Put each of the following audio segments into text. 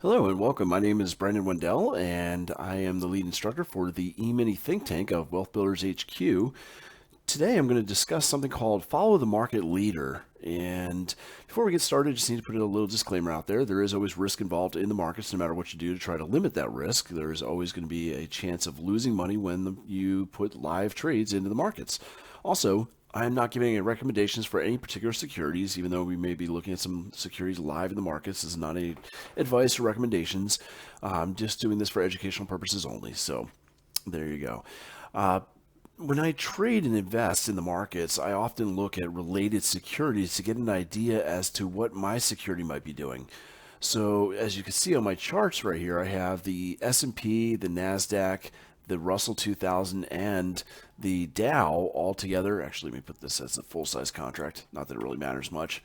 Hello and welcome. My name is Brandon Wendell, and I am the lead instructor for the E-mini think tank of Wealth Builders HQ. Today I'm going to discuss something called Follow the Market Leader. And before we get started, I just need to put a little disclaimer out there. There is always risk involved in the markets, no matter what you do to try to limit that risk. There is always going to be a chance of losing money when you put live trades into the markets. Also, I am not giving any recommendations for any particular securities, even though we may be looking at some securities live in the markets. This is not any advice or recommendations. I'm just doing this for educational purposes only. So there you go. When I trade and invest in the markets, I often look at related securities to get an idea as to what my security might be doing. So as you can see on my charts right here, I have the S&P, the Nasdaq, the Russell 2000, and the Dow all together. Actually, let me put this as a full-size contract. Not that it really matters much.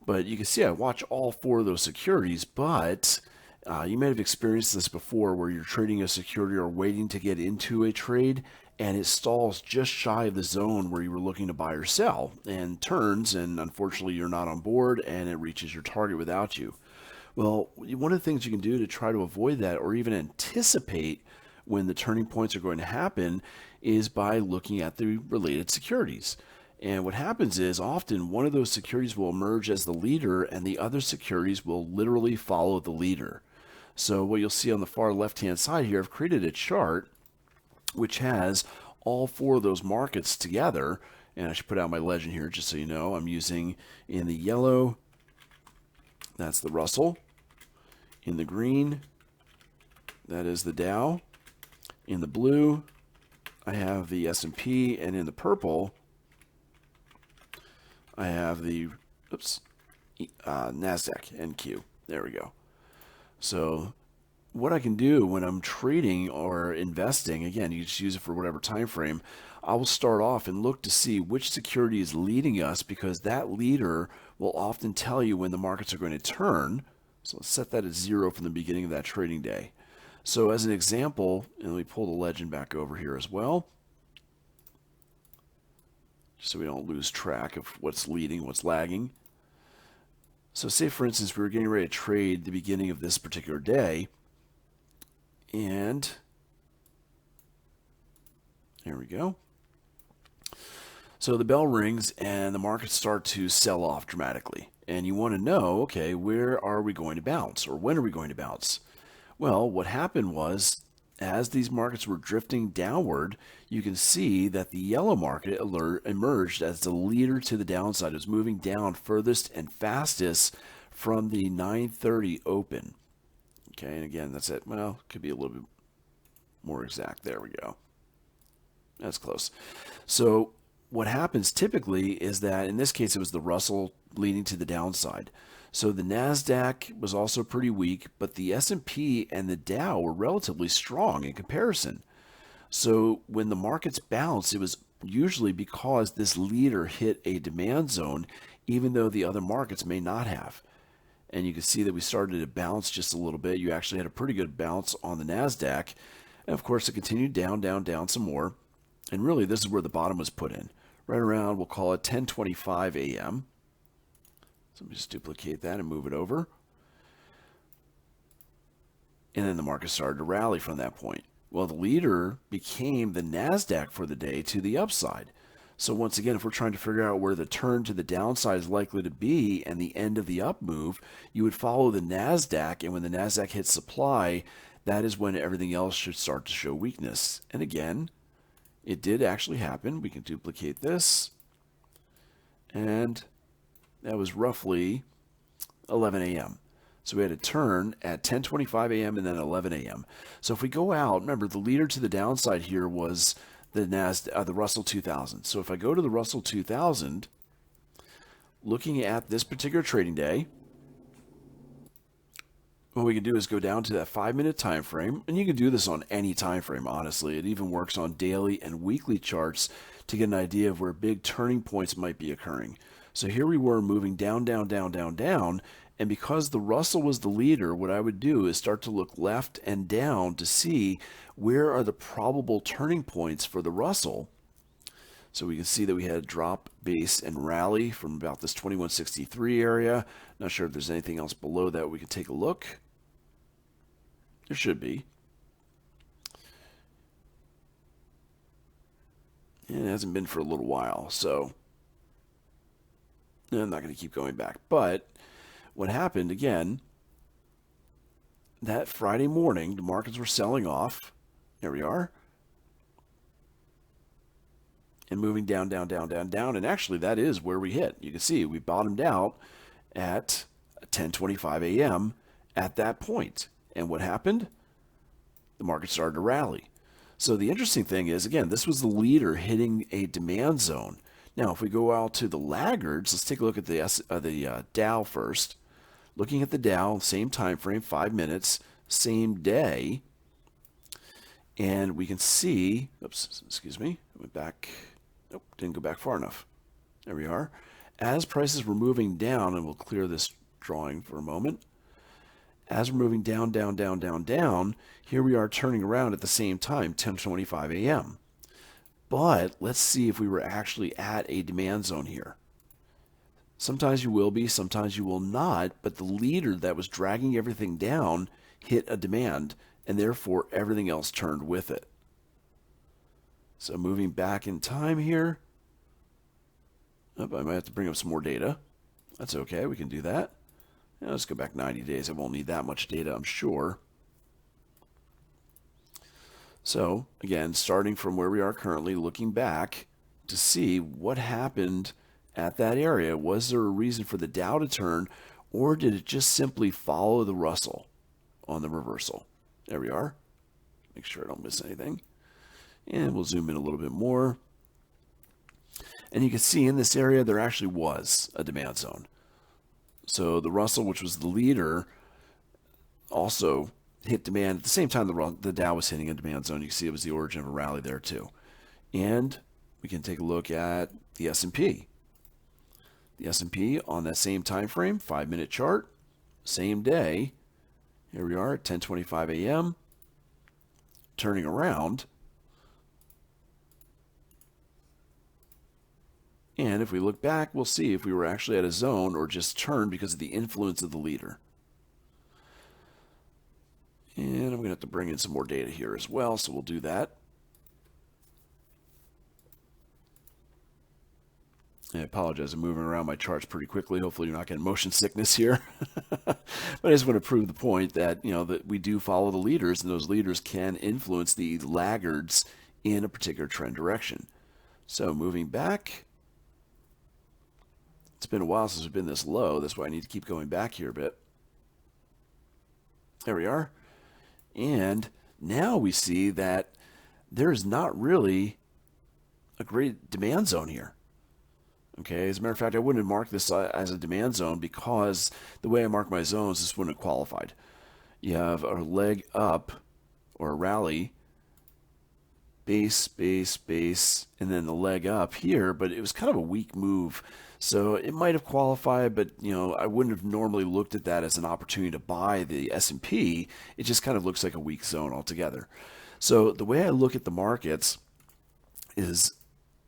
But you can see I watch all four of those securities, but you may have experienced this before where you're trading a security or waiting to get into a trade and it stalls just shy of the zone where you were looking to buy or sell and turns, and unfortunately you're not on board and it reaches your target without you. Well, one of the things you can do to try to avoid that or even anticipate when the turning points are going to happen is by looking at the related securities. And what happens is often one of those securities will emerge as the leader and the other securities will literally follow the leader. So what you'll see on the far left-hand side here, I've created a chart which has all four of those markets together. And I should put out my legend here just so you know. I'm using in the yellow, that's the Russell. In the green, that is the Dow. In the blue, I have the S&P, and in the purple, I have the Nasdaq NQ. There we go. So what I can do when I'm trading or investing, again, you just use it for whatever time frame, I will start off and look to see which security is leading us, because that leader will often tell you when the markets are going to turn. So let's set that at 0 from the beginning of that trading day. So as an example, and let me pull the legend back over here as well, so we don't lose track of what's leading, what's lagging. So say, for instance, we were getting ready to trade the beginning of this particular day, and here we go. So the bell rings and the markets start to sell off dramatically. And you want to know, okay, where are we going to bounce, or when are we going to bounce? Well, what happened was, as these markets were drifting downward, you can see that the yellow market emerged as the leader to the downside. It was moving down furthest and fastest from the 930 open. Okay, and again, that's it. Well, could be a little bit more exact. There we go. That's close. So what happens typically is that, in this case, it was the Russell leading to the downside. So the Nasdaq was also pretty weak, but the S&P and the Dow were relatively strong in comparison. So when the markets bounced, it was usually because this leader hit a demand zone, even though the other markets may not have. And you can see that we started to bounce just a little bit. You actually had a pretty good bounce on the Nasdaq. And of course, it continued down, down, down some more. And really, this is where the bottom was put in. Right around, we'll call it 10:25 a.m. So let me just duplicate that and move it over. And then the market started to rally from that point. Well, the leader became the Nasdaq for the day to the upside. So once again, if we're trying to figure out where the turn to the downside is likely to be and the end of the up move, you would follow the Nasdaq. And when the Nasdaq hits supply, that is when everything else should start to show weakness. And again, it did actually happen. We can duplicate this. And that was roughly 11 a.m. So we had a turn at 10:25 a.m. and then 11 a.m. So if we go out, remember the leader to the downside here was the the Russell 2000. So if I go to the Russell 2000, looking at this particular trading day, what we can do is go down to that 5-minute time frame, and you can do this on any time frame, honestly. It even works on daily and weekly charts to get an idea of where big turning points might be occurring. So here we were moving down, down, down, down, down, and because the Russell was the leader, what I would do is start to look left and down to see where are the probable turning points for the Russell. So we can see that we had a drop, base, and rally from about this 2163 area. Not sure if there's anything else below that we could take a look. There should be. And it hasn't been for a little while, so I'm not going to keep going back. But what happened, again, that Friday morning, the markets were selling off. There we are. And moving down, down, down, down, down. And actually, that is where we hit. You can see we bottomed out at 10:25 a.m. at that point. And what happened? The market started to rally. So the interesting thing is, again, this was the leader hitting a demand zone. Now, if we go out to the laggards, let's take a look at the Dow first. Looking at the Dow, same time frame, 5 minutes, same day. And we can see, oops, excuse me, went back, nope, didn't go back far enough. There we are. As prices were moving down, and we'll clear this drawing for a moment. As we're moving down, down, down, down, down, here we are turning around at the same time, 10:25 a.m. But let's see if we were actually at a demand zone here. Sometimes you will be, sometimes you will not, but the leader that was dragging everything down hit a demand, and therefore everything else turned with it. So moving back in time here. Oh, I might have to bring up some more data. That's okay, we can do that. Now let's go back 90 days. I won't need that much data, I'm sure. So, again, starting from where we are currently, looking back to see what happened at that area. Was there a reason for the Dow to turn, or did it just simply follow the Russell on the reversal? There we are. Make sure I don't miss anything. And we'll zoom in a little bit more. And you can see in this area there actually was a demand zone. So the Russell, which was the leader, also hit demand at the same time the Dow was hitting a demand zone. You can see it was the origin of a rally there too. And we can take a look at the S&P. The S&P on that same time frame, 5-minute chart, same day. Here we are at 10:25 a.m. turning around. And if we look back, we'll see if we were actually at a zone or just turned because of the influence of the leader. And I'm going to have to bring in some more data here as well, so we'll do that. I apologize, I'm moving around my charts pretty quickly. Hopefully you're not getting motion sickness here. But I just want to prove the point that, that we do follow the leaders, and those leaders can influence the laggards in a particular trend direction. So moving back. It's been a while since we've been this low. That's why I need to keep going back here a bit. There we are. And now we see that there's not really a great demand zone here. Okay, as a matter of fact, I wouldn't have marked this as a demand zone because the way I mark my zones, this wouldn't have qualified. You have a leg up or a rally, base, base, base, and then the leg up here, but it was kind of a weak move. So it might have qualified, but I wouldn't have normally looked at that as an opportunity to buy the S&P. It just kind of looks like a weak zone altogether. So the way I look at the markets is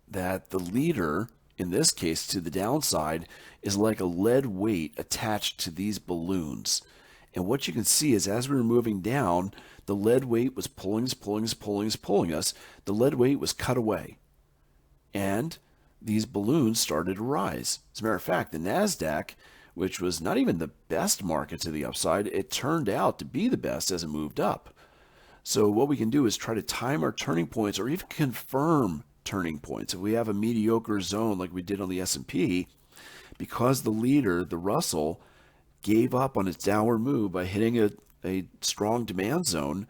that the leader, in this case to the downside, is like a lead weight attached to these balloons. And what you can see is as we were moving down, the lead weight was pulling us. The lead weight was cut away. And these balloons started to rise. As a matter of fact, the Nasdaq, which was not even the best market to the upside, it turned out to be the best as it moved up. So what we can do is try to time our turning points or even confirm turning points. If we have a mediocre zone like we did on the S&P, because the leader, the Russell, gave up on its downward move by hitting a strong demand zone,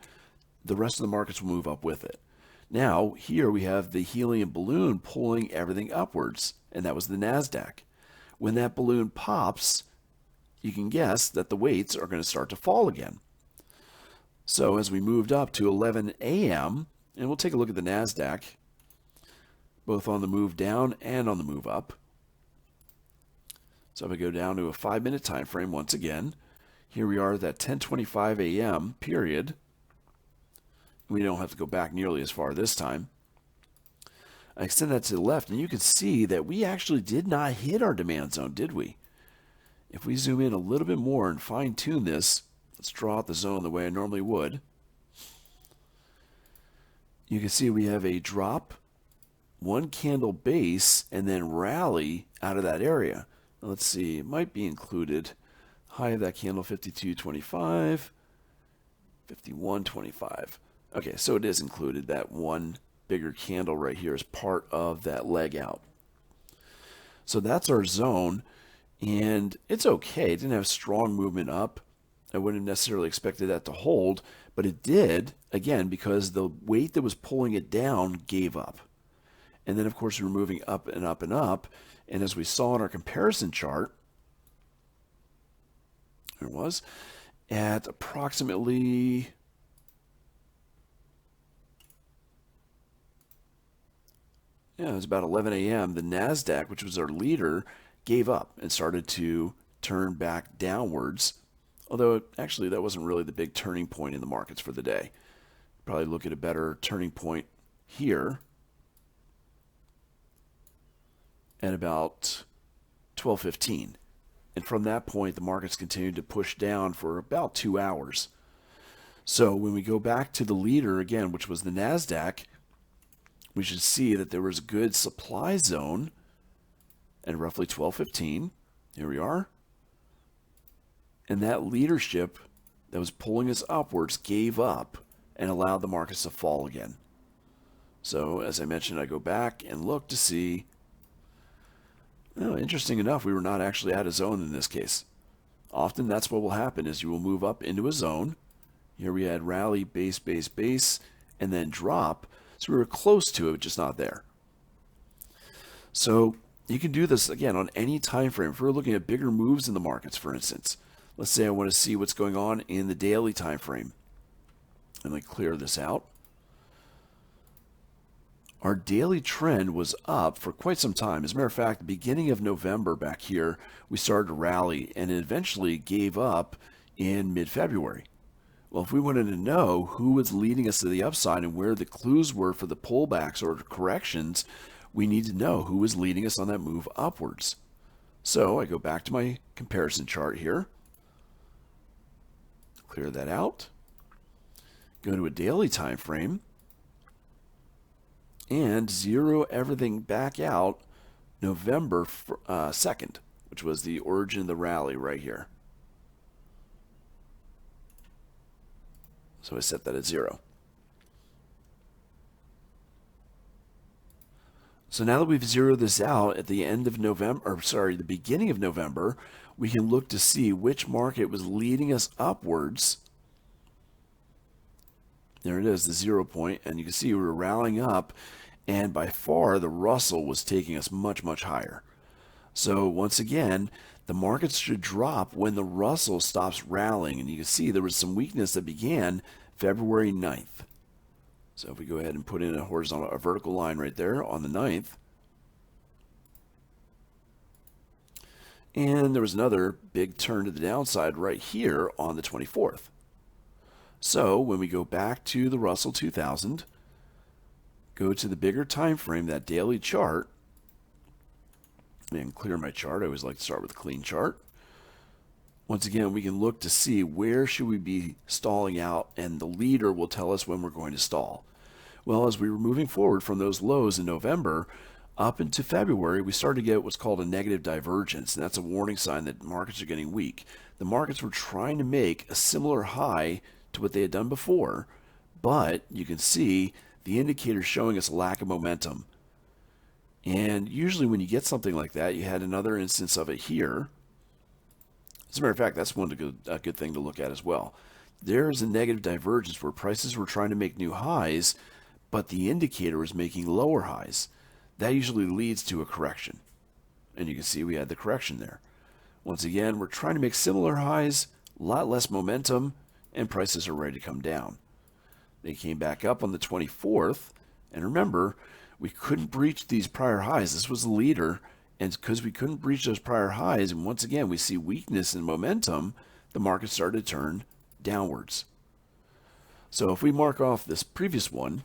the rest of the markets will move up with it. Now, here we have the helium balloon pulling everything upwards, and that was the Nasdaq. When that balloon pops, you can guess that the weights are going to start to fall again. So as we moved up to 11 a.m., and we'll take a look at the Nasdaq, both on the move down and on the move up. So if I go down to a 5-minute time frame once again, here we are at that 10:25 a.m. period. We don't have to go back nearly as far this time. I extend that to the left, and you can see that we actually did not hit our demand zone, did we? If we zoom in a little bit more and fine-tune this, Let's draw out the zone the way I normally would. You can see we have a drop, one candle base, and then rally out of that area. Now let's see, it might be included. High of that candle, 52.25, 51.25. Okay, so it is included. That one bigger candle right here is part of that leg out. So that's our zone, and it's okay. It didn't have strong movement up. I wouldn't have necessarily expected that to hold, but it did, again, because the weight that was pulling it down gave up. And then, of course, we were moving up and up and up, and as we saw in our comparison chart, there it was, at approximately it was about 11 a.m., the Nasdaq, which was our leader, gave up and started to turn back downwards. Although, actually, that wasn't really the big turning point in the markets for the day. Probably look at a better turning point here at about 12:15. And from that point, the markets continued to push down for about 2 hours. So when we go back to the leader again, which was the Nasdaq, we should see that there was a good supply zone at roughly 12:15. Here we are. And that leadership that was pulling us upwards gave up and allowed the markets to fall again. So as I mentioned, I go back and look to see, interesting enough, we were not actually at a zone in this case. Often that's what will happen is you will move up into a zone. Here we had rally, base, base, base, and then drop. So we were close to it, just not there. So you can do this, again, on any time frame. If we're looking at bigger moves in the markets, for instance, let's say I want to see what's going on in the daily time frame. Let me clear this out. Our daily trend was up for quite some time. As a matter of fact, the beginning of November back here, we started to rally, and it eventually gave up in mid-February. Well, if we wanted to know who was leading us to the upside and where the clues were for the pullbacks or corrections, we need to know who was leading us on that move upwards. So I go back to my comparison chart here. Clear that out. Go to a daily time frame and zero everything back out November 2nd, which was the origin of the rally right here. So I set that at 0. So now that we've zeroed this out at the end of November, the beginning of November, we can look to see which market was leading us upwards. There it is, the 0 point, and you can see we were rallying up, and by far the Russell was taking us much, much higher. So once again, the markets should drop when the Russell stops rallying, and you can see there was some weakness that began February 9th. So if we go ahead and put in a vertical line right there on the 9th, and there was another big turn to the downside right here on the 24th. So when we go back to the Russell 2000, go to the bigger time frame, that daily chart, and clear my chart. I always like to start with a clean chart. Once again, we can look to see where should we be stalling out, and the leader will tell us when we're going to stall. Well, as we were moving forward from those lows in November up into February, we started to get what's called a negative divergence, and that's a warning sign that markets are getting weak. The markets were trying to make a similar high to what they had done before, but you can see the indicator showing us a lack of momentum. And usually when you get something like that, you had another instance of it here. As a matter of fact, that's a good thing to look at as well. There's a negative divergence where prices were trying to make new highs, but the indicator was making lower highs. That usually leads to a correction. And you can see we had the correction there. Once again, we're trying to make similar highs, a lot less momentum, and prices are ready to come down. They came back up on the 24th, and remember, we couldn't breach these prior highs. This was the leader, and because we couldn't breach those prior highs, and once again we see weakness in momentum, the market started to turn downwards. So if we mark off this previous one,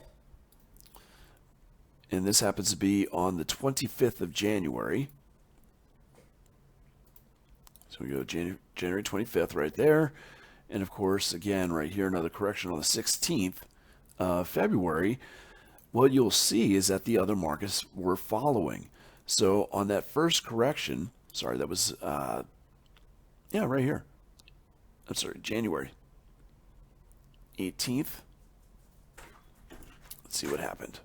and this happens to be on the 25th of January, so we go January 25th right there, And of course, again, right here, another correction on the 16th of February. What you'll see is that the other markets were following. So on that first correction, sorry, that was, right here. I'm sorry, January 18th. Let's see what happened.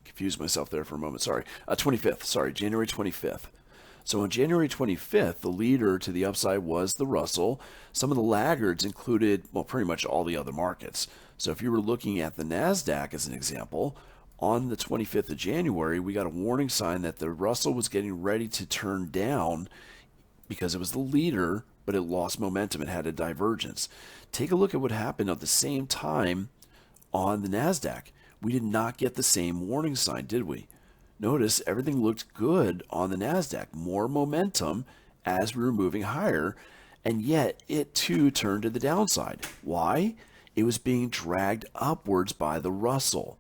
Confused myself there for a moment. Sorry. 25th. Sorry, January 25th. So on January 25th, the leader to the upside was the Russell. Some of the laggards included, well, pretty much all the other markets. So if you were looking at the Nasdaq as an example, on the 25th of January, we got a warning sign that the Russell was getting ready to turn down because it was the leader, but it lost momentum. It had a divergence. Take a look at what happened at the same time on the Nasdaq. We did not get the same warning sign, did we? Notice everything looked good on the Nasdaq, more momentum as we were moving higher, and yet it too turned to the downside. Why? It was being dragged upwards by the Russell.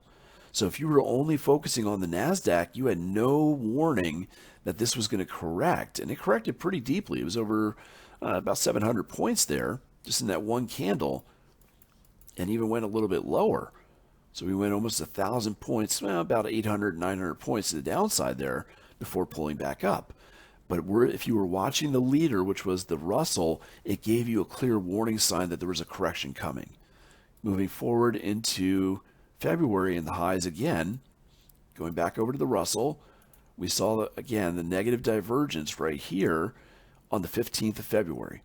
So if you were only focusing on the Nasdaq, you had no warning that this was going to correct, and it corrected pretty deeply. It was over about 700 points there, just in that one candle, and even went a little bit lower. So we went almost 1,000 points, about 800, 900 points to the downside there before pulling back up. But if you were watching the leader, which was the Russell, it gave you a clear warning sign that there was a correction coming. Moving forward into February and the highs again, going back over to the Russell, we saw, again, the negative divergence right here on the 15th of February.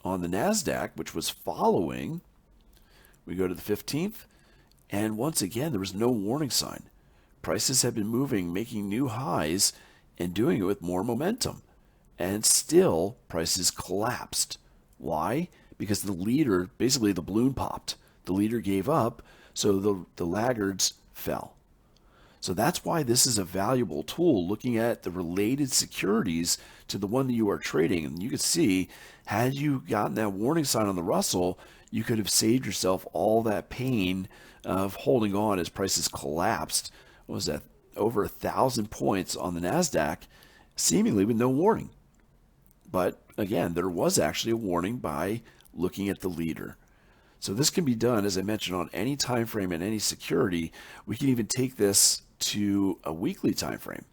On the Nasdaq, which was following, we go to the 15th, and once again, there was no warning sign. Prices have been moving, making new highs, and doing it with more momentum. And still, prices collapsed. Why? Because the leader, basically the balloon popped. The leader gave up, so the laggards fell. So that's why this is a valuable tool, looking at the related securities to the one that you are trading. And you can see, had you gotten that warning sign on the Russell, you could have saved yourself all that pain of holding on as prices collapsed. What was that? Over 1,000 points on the Nasdaq, seemingly with no warning. But again, there was actually a warning by looking at the leader. So this can be done, as I mentioned, on any time frame and any security. We can even take this to a weekly time frame.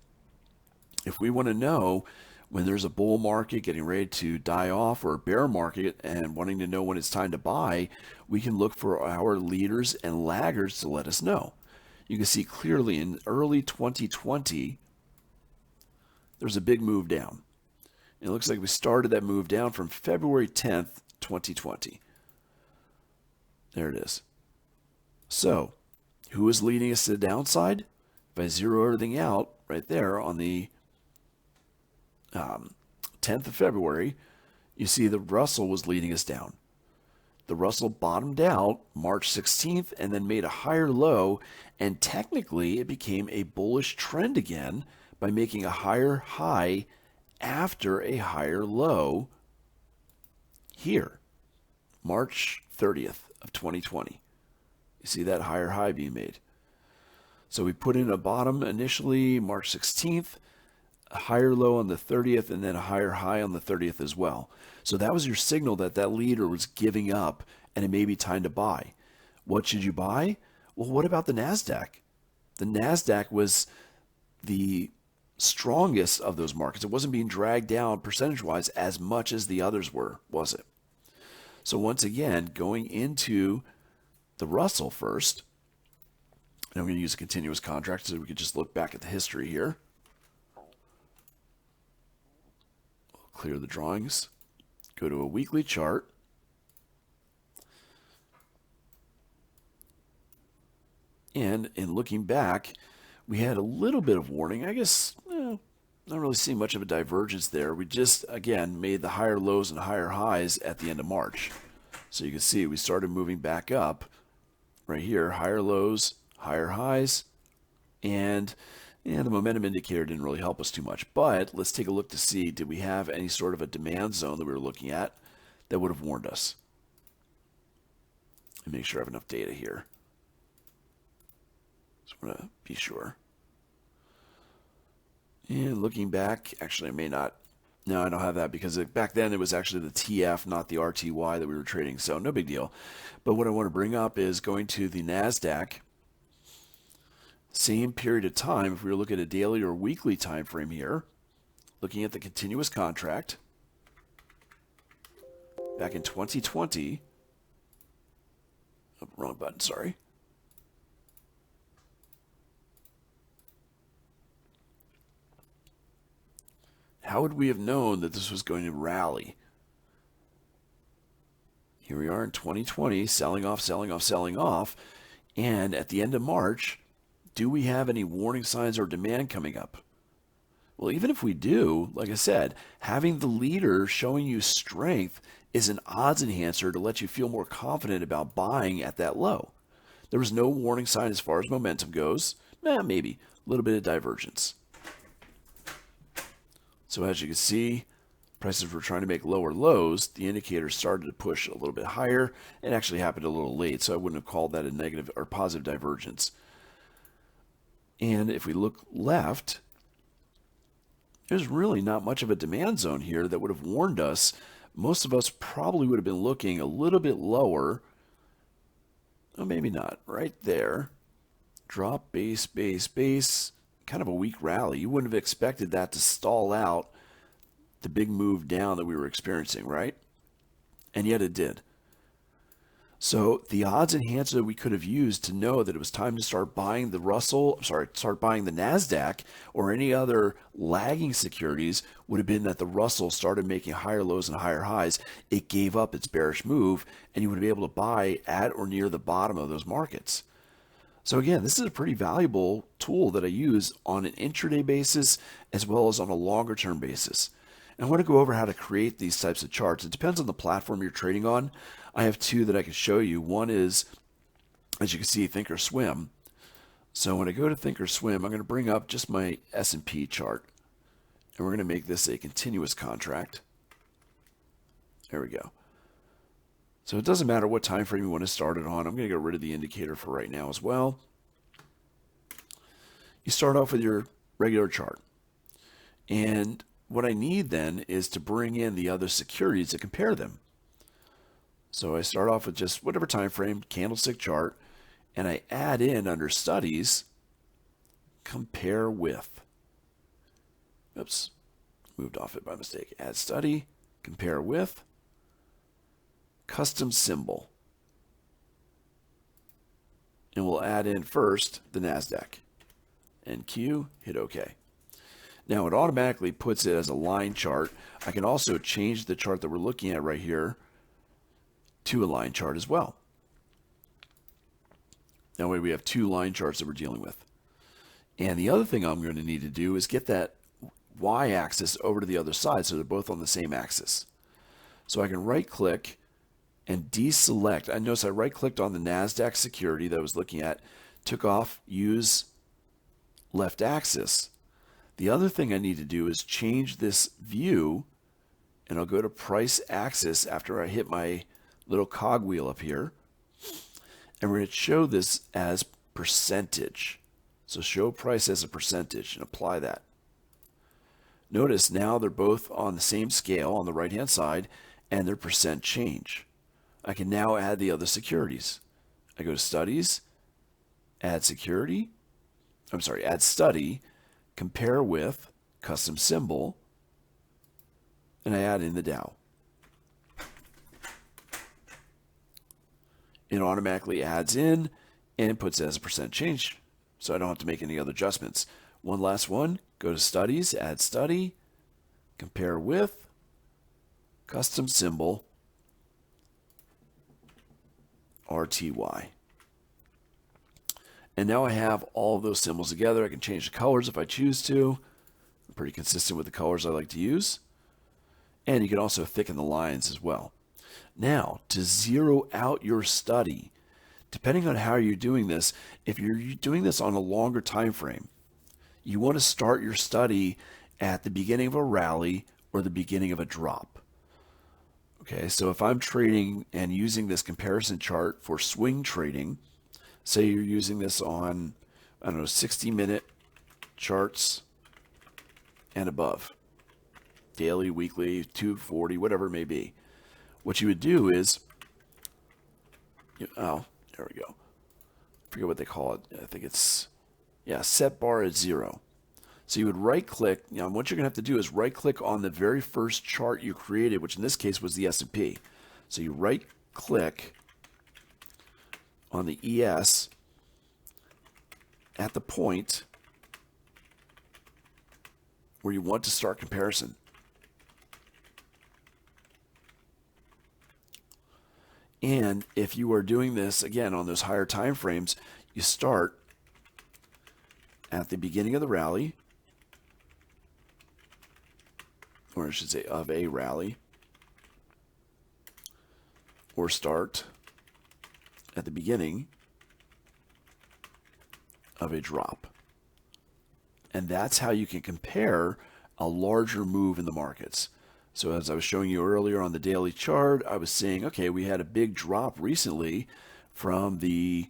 If we want to know when there's a bull market getting ready to die off or a bear market and wanting to know when it's time to buy, we can look for our leaders and laggards to let us know. You can see clearly in early 2020, there's a big move down. It looks like we started that move down from February 10th, 2020. There it is. So, who is leading us to the downside? If I zero everything out right there on the 10th of February, you see the Russell was leading us down. The Russell bottomed out March 16th and then made a higher low, and technically it became a bullish trend again by making a higher high after a higher low here, March 30th of 2020. You see that higher high being made. So we put in a bottom initially March 16th, a higher low on the 30th, and then a higher high on the 30th as well. So that was your signal that that leader was giving up and it may be time to buy. What should you buy? Well, what about the Nasdaq? The Nasdaq was the strongest of those markets. It wasn't being dragged down percentage-wise as much as the others were, was it? So once again, going into the Russell first, and I'm going to use a continuous contract so we can just look back at the history here. Clear the drawings. Go to a weekly chart. And in looking back, we had a little bit of warning. I guess, not really seeing much of a divergence there. We just, again, made the higher lows and higher highs at the end of March. So you can see we started moving back up right here, higher lows, higher highs, and the momentum indicator didn't really help us too much. But let's take a look to see, did we have any sort of a demand zone that we were looking at that would have warned us? And make sure I have enough data here. Just want to be sure. And looking back, actually I may not. No, I don't have that because back then it was actually the TF, not the RTY that we were trading. So no big deal. But what I want to bring up is going to the Nasdaq. Same period of time. If we were looking at a daily or weekly time frame here, looking at the continuous contract back in 2020. Oh, wrong button, sorry. How would we have known that this was going to rally? Here we are in 2020, selling off, selling off, selling off. And at the end of March, do we have any warning signs or demand coming up? Well, even if we do, like I said, having the leader showing you strength is an odds enhancer to let you feel more confident about buying at that low. There was no warning sign as far as momentum goes. Maybe a little bit of divergence. So as you can see, prices were trying to make lower lows. The indicator started to push a little bit higher. It actually happened a little late, so I wouldn't have called that a negative or positive divergence. And if we look left, there's really not much of a demand zone here that would have warned us. Most of us probably would have been looking a little bit lower. Oh, maybe not. Right there. Drop, base, base, base. Kind of a weak rally. You wouldn't have expected that to stall out the big move down that we were experiencing, right? And yet it did. So the odds enhancer that we could have used to know that it was time to start buying the start buying the Nasdaq or any other lagging securities would have been that the Russell started making higher lows and higher highs. It gave up its bearish move, and you would be able to buy at or near the bottom of those markets. So again, this is a pretty valuable tool that I use on an intraday basis as well as on a longer term basis. And I want to go over how to create these types of charts. It depends on the platform you're trading on. I have two that I can show you. One is, as you can see, Thinkorswim. So when I go to Thinkorswim, I'm going to bring up just my S&P chart. And we're going to make this a continuous contract. There we go. So it doesn't matter what time frame you want to start it on. I'm going to get rid of the indicator for right now as well. You start off with your regular chart. And what I need then is to bring in the other securities to compare them. So I start off with just whatever time frame, candlestick chart, and I add in under studies, compare with. Oops, moved off it by mistake. Add study, compare with, custom symbol. And we'll add in first the Nasdaq. NQ, hit OK. Now it automatically puts it as a line chart. I can also change the chart that we're looking at right here to a line chart as well. That way we have two line charts that we're dealing with. And the other thing I'm going to need to do is get that y-axis over to the other side so they're both on the same axis. So I can right click and deselect. I notice I right clicked on the Nasdaq security that I was looking at, took off use left axis. The other thing I need to do is change this view, and I'll go to price axis after I hit my little cogwheel up here, and we're going to show this as percentage. So show price as a percentage and apply that. Notice now they're both on the same scale on the right hand side and their percent change. I can now add the other securities. I go to studies, add security, add study, compare with, custom symbol, and I add in the Dow. It automatically adds in and puts it as a percent change, so I don't have to make any other adjustments. One last one, go to studies, add study, compare with, custom symbol, RTY. And now I have all of those symbols together. I can change the colors if I choose to. I'm pretty consistent with the colors I like to use. And you can also thicken the lines as well. Now, to zero out your study, depending on how you're doing this, if you're doing this on a longer time frame, you want to start your study at the beginning of a rally or the beginning of a drop. Okay, so if I'm trading and using this comparison chart for swing trading, say you're using this on, 60-minute charts, and above. Daily, weekly, 240, whatever it may be. What you would do is, oh, there we go. I forget what they call it. I think it's, set bar at 0. So you would right click. What you're going to have to do is right click on the very first chart you created, which in this case was the S&P. So you right click on the ES at the point where you want to start comparison. And if you are doing this, again, on those higher time frames, you start at the beginning of the rally, or I should say of a rally, or start at the beginning of a drop. And that's how you can compare a larger move in the markets. So as I was showing you earlier on the daily chart, I was saying, okay, we had a big drop recently from the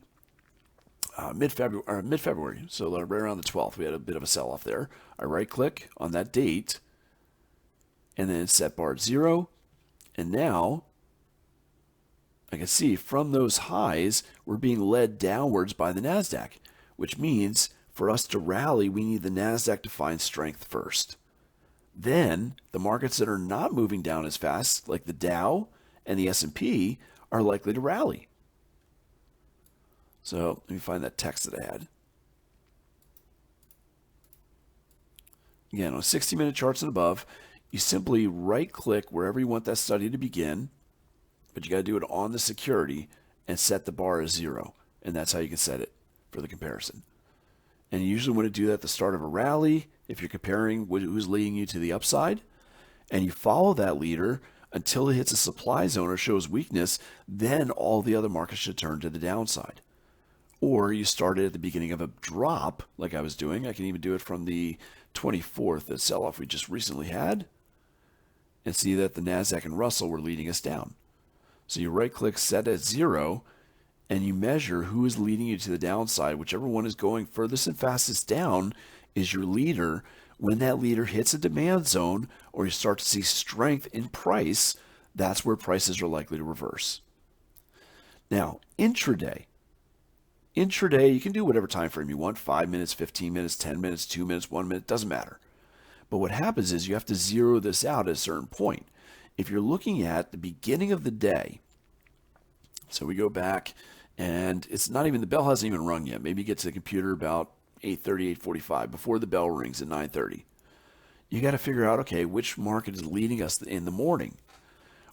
mid-February. So right around the 12th, we had a bit of a sell-off there. I right-click on that date, and then set bar at 0. And now I can see from those highs, we're being led downwards by the Nasdaq, which means for us to rally, we need the Nasdaq to find strength first. Then the markets that are not moving down as fast, like the Dow and the S&P, are likely to rally. So let me find that text that I had. Again, on 60-minute charts and above, you simply right-click wherever you want that study to begin, but you got to do it on the security and set the bar as 0. And that's how you can set it for the comparison. And you usually want to do that at the start of a rally if you're comparing who's leading you to the upside. And you follow that leader until it hits a supply zone or shows weakness, then all the other markets should turn to the downside. Or you start it at the beginning of a drop, like I was doing. I can even do it from the 24th, the sell-off we just recently had, and see that the Nasdaq and Russell were leading us down. So you right-click, set at 0, and you measure who is leading you to the downside. Whichever one is going furthest and fastest down is your leader. When that leader hits a demand zone or you start to see strength in price, that's where prices are likely to reverse. Now, intraday, you can do whatever time frame you want, 5 minutes, 15 minutes, 10 minutes, 2 minutes, 1 minute, doesn't matter. But what happens is you have to zero this out at a certain point. If you're looking at the beginning of the day, so we go back, and it's not even, the bell hasn't even rung yet. Maybe you get to the computer about 8:30, 8:45, before the bell rings at 9:30. You got to figure out, okay, which market is leading us in the morning.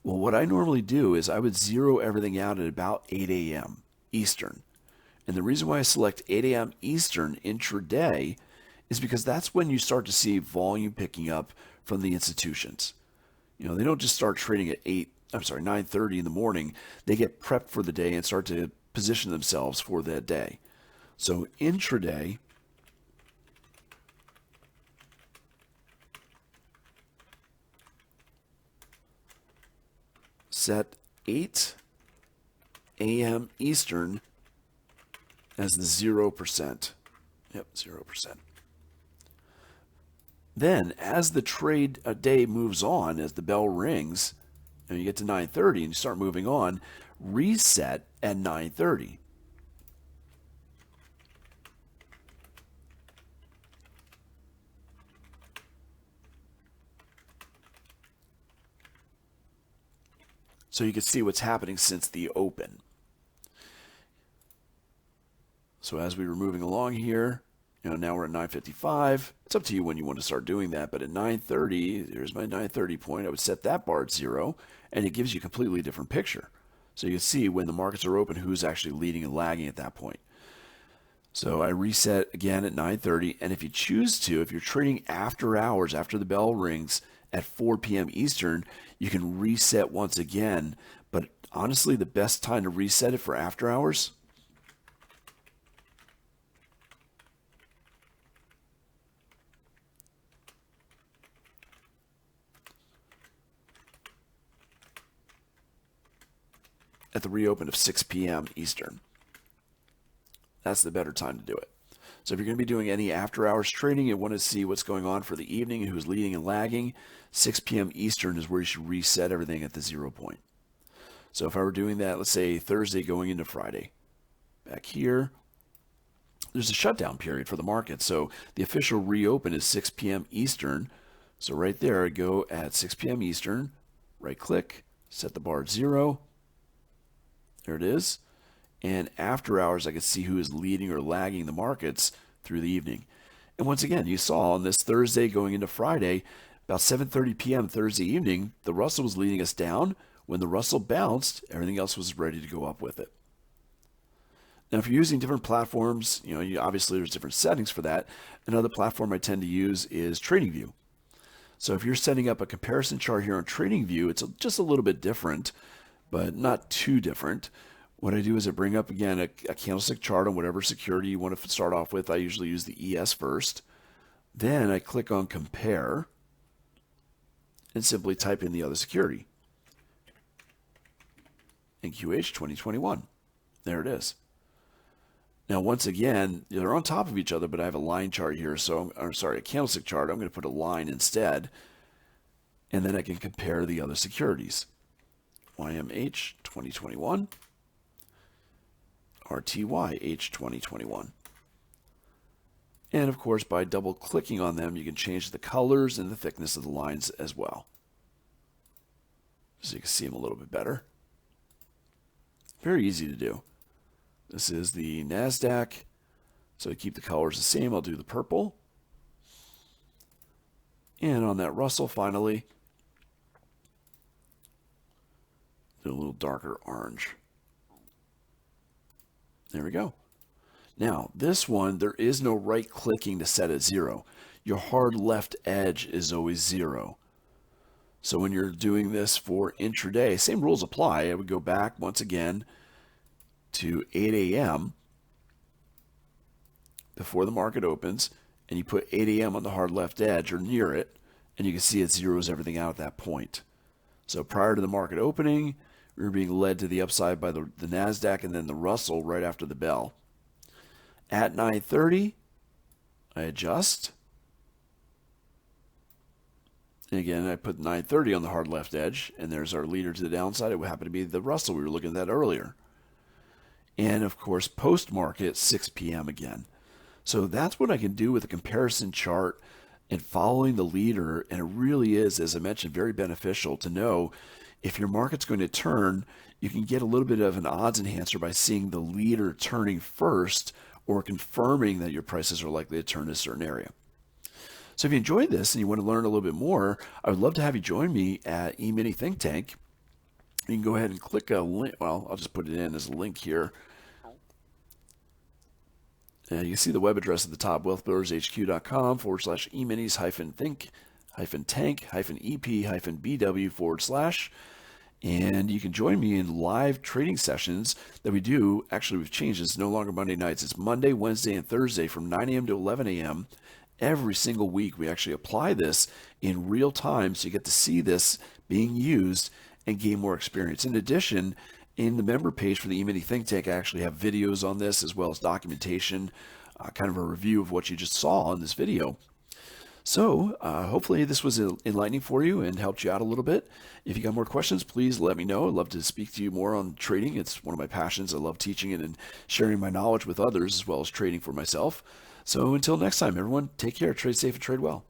Well, what I normally do is I would zero everything out at about 8 a.m. Eastern. And the reason why I select 8 a.m. Eastern intraday is because that's when you start to see volume picking up from the institutions. They don't just start trading at 9:30 in the morning. They get prepped for the day and start to position themselves for that day. So intraday, set 8 a.m. Eastern as the 0%. Yep, 0%. Then, as the trade day moves on, as the bell rings, and you get to 9:30 and you start moving on, reset at 9:30. So you can see what's happening since the open. So as we were moving along here, now we're at 9:55. It's up to you when you want to start doing that, but at 9:30, there's my 9:30 point. I would set that bar at 0, and it gives you a completely different picture. So you can see when the markets are open, who's actually leading and lagging at that point. So I reset again at 9:30, and if you choose to, if you're trading after hours, after the bell rings at 4 p.m. Eastern, you can reset once again. But honestly, the best time to reset it for after hours at the reopen of 6 p.m. Eastern. That's the better time to do it. So if you're going to be doing any after-hours trading and want to see what's going on for the evening and who's leading and lagging, 6 p.m. Eastern is where you should reset everything at the 0 point. So if I were doing that, let's say Thursday going into Friday, back here, there's a shutdown period for the market. So the official reopen is 6 p.m. Eastern. So right there, I go at 6 p.m. Eastern, right click, set the bar at 0. There it is. And after hours, I can see who is leading or lagging the markets through the evening. And once again, you saw on this Thursday going into Friday, about 7:30 p.m. Thursday evening, the Russell was leading us down. When the Russell bounced, everything else was ready to go up with it. Now, if you're using different platforms, obviously there's different settings for that. Another platform I tend to use is TradingView. So if you're setting up a comparison chart here on TradingView, it's just a little bit different, but not too different. What I do is I bring up, again, a candlestick chart on whatever security you want to start off with. I usually use the ES first. Then I click on Compare and simply type in the other security. NQH 2021. There it is. Now, once again, they're on top of each other, but I have a line chart here. So, a candlestick chart. I'm going to put a line instead. And then I can compare the other securities. YMH 2021. RTYH 2021. And of course, by double clicking on them, you can change the colors and the thickness of the lines as well. So you can see them a little bit better. Very easy to do. This is the Nasdaq. So to keep the colors the same, I'll do the purple. And on that Russell, finally, do a little darker orange. There we go. Now, this one, there is no right clicking to set at 0. Your hard left edge is always 0. So when you're doing this for intraday, same rules apply. I would go back once again to 8 a.m. before the market opens, and you put 8 a.m. on the hard left edge or near it, and you can see it zeroes everything out at that point. So prior to the market opening, we were being led to the upside by the Nasdaq and then the Russell right after the bell. At 9:30, I adjust. And again, I put 9:30 on the hard left edge, and there's our leader to the downside. It would happen to be the Russell we were looking at earlier. And of course, post-market, 6 p.m. again. So that's what I can do with a comparison chart and following the leader. And it really is, as I mentioned, very beneficial to know if your market's going to turn. You can get a little bit of an odds enhancer by seeing the leader turning first or confirming that your prices are likely to turn in a certain area. So if you enjoyed this and you want to learn a little bit more, I would love to have you join me at E-mini Think Tank. You can go ahead and click a link. Well, I'll just put it in as a link here. You can see the web address at the top, wealthbuildershq.com/e-minis-think-tank-ep-bw/. And you can join me in live trading sessions that we do. Actually, we've changed. It's no longer Monday nights. It's Monday, Wednesday, and Thursday from 9 a.m. to 11 a.m. Every single week. We actually apply this in real time, so you get to see this being used and gain more experience. In addition, in the member page for the E-mini Think Tank, I actually have videos on this as well as documentation, kind of a review of what you just saw in this video. So hopefully this was enlightening for you and helped you out a little bit. If you got more questions, please let me know. I'd love to speak to you more on trading. It's one of my passions. I love teaching it and sharing my knowledge with others as well as trading for myself. So until next time, everyone, take care, trade safe, and trade well.